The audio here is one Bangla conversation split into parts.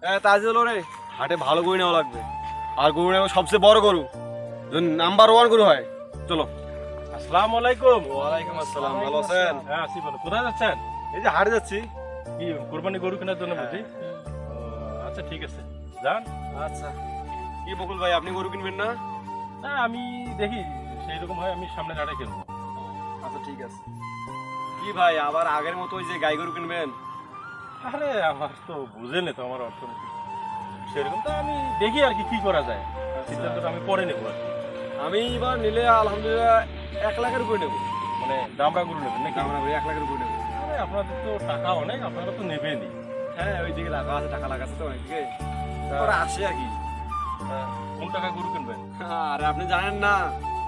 তাই হলো রে, হাটে ভালো গরু নেওয়া লাগবে। আর গরু নেওয়া সবচেয়ে বড় গরু, নাম্বার 1 গরু হয়। চলো। আসসালামু আলাইকুম। ওয়ালাইকুম আসসালাম, ভালো আছেন? হ্যাঁ আছি ভালো। কোথায় যাচ্ছেন? এই যে হাটে যাচ্ছি। কি কুরবানি গরু কেনার জন্য বুঝি? ও, আচ্ছা ঠিক আছে, যান। আচ্ছা, কি বকুল ভাই, আপনি গরু কিনবেন না? না আমি দেখি সেই রকম হয় আমি সামনে হাটে কিনবো। আচ্ছা ঠিক আছে। কি ভাই, আবার আগের মতো ওই যে গাই গরু কিনবেন? আরে আমার তো বুঝেনি তো আমার অর্থনীতি সেরকম, তো আমি দেখি আর কি কি করা যায়। সিদ্ধান্তটা আমি পরে নেবো আর কি। আমি এবার নিলে আলহামদুলিল্লাহ 1 লাখের উপরে নেবো। মানে দামরা গরু নেবেন নাকি? আমরা 1 লাখের উপরে নেবো। আরে আপনাদের তো টাকা অনেক, আপনারা তো নেবেনই। হ্যাঁ, ওই দিকে লাগা আছে, টাকা লাগাচ্ছে তো অনেকদিকে, ওরা আসে আর কি। কোন টাকা গরু কিনবেন? আরে আপনি জানেন না,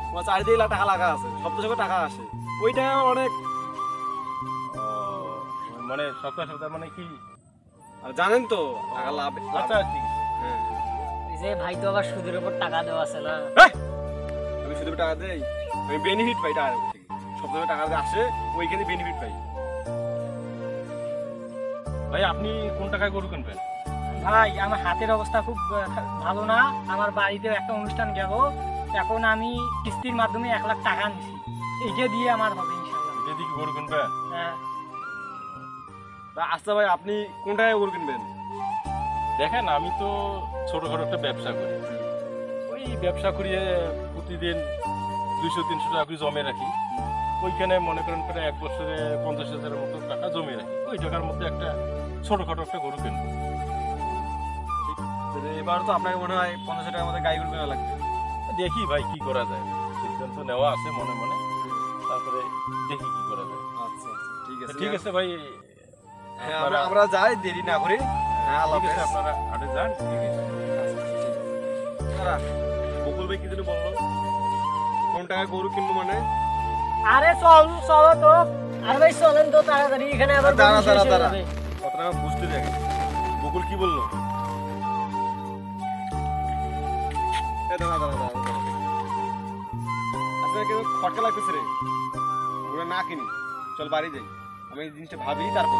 তোমার চারিদিকে টাকা লাগা আছে, সপ্তাহে সপ্তাহে টাকা আসে, ওই টাকা অনেক। ও, মানে সপ্তাহে সপ্তাহে মানে কি? আর জানেন তো টাকা লাভ। আচ্ছা ঠিক আছে। হ্যাঁ, এই যে ভাই তো আবার সুদের উপর টাকা দেওয়া আছে না। আমি শুধু টাকা দেই, আমি বেনিফিট পাই টাকার উপর থেকে। সপ্তাহে টাকা আসে, ওইখানে বেনিফিট পাই। ভাই আপনি কোন টাকায় গরু কিনবেন? ভাই আমার হাতের অবস্থা খুব ভালো না, আমার বাড়িতে একটা অনুষ্ঠান গেল, এখন আমি কিস্তির মাধ্যমে 1 লাখ টাকা নিছি, এইটা দিয়ে আমার হবে ইনশাল্লাহ। এটা দিয়ে কি গরু কিনবেন? হ্যাঁ। আচ্ছা ভাই, আপনি কোন টাকায় গরু কিনবেন? দেখেন আমি তো ছোটখাটো একটা ব্যবসা করি, ওই ব্যবসা করিয়ে প্রতিদিন 200-300 টাকা করে জমে রাখি। ওইখানে মনে করেন প্রায় 1 বছরে 50,000-এর মতো টাকা জমে রাখি, ওই টাকার মধ্যে একটা ছোটখাটো একটা গরু কিনবো। এবার তো আপনাকে মনে হয় 50 টাকার মধ্যে গাই গরু কেনা লাগবে। দেখি ভাই কি করা যায়, সিদ্ধান্ত নেওয়া আছে মনে মনে, তারপরে দেখি কি করা যায়। আচ্ছা ঠিক আছে। ঠিক আছে ভাই, হ্যাঁ, আমরা যাই, দেরি না করি। হ্যাঁ, আল্লাহ ঠিক আছে, হাফেজ। আপনারা হাটে যান। ঠিক আছে। বকুল ভাই কি যেন বললো, কোন টাকায় গরু কিনবো মানে? আরে চলো তো, আরে ভাই চলেন তো তাড়াতাড়ি, এখানে আবার দাঁড়া গরু শেষ হয়ে দাঁড়া, যাবে। কত টাকা বুঝতে দেখে। বকুল কি বললো? আচ্ছা, কেন খটকা লাগতেছে রে? ওরা না কিনি, চল বাড়ি যাই, আমি এই জিনিসটা ভাবি তারপর।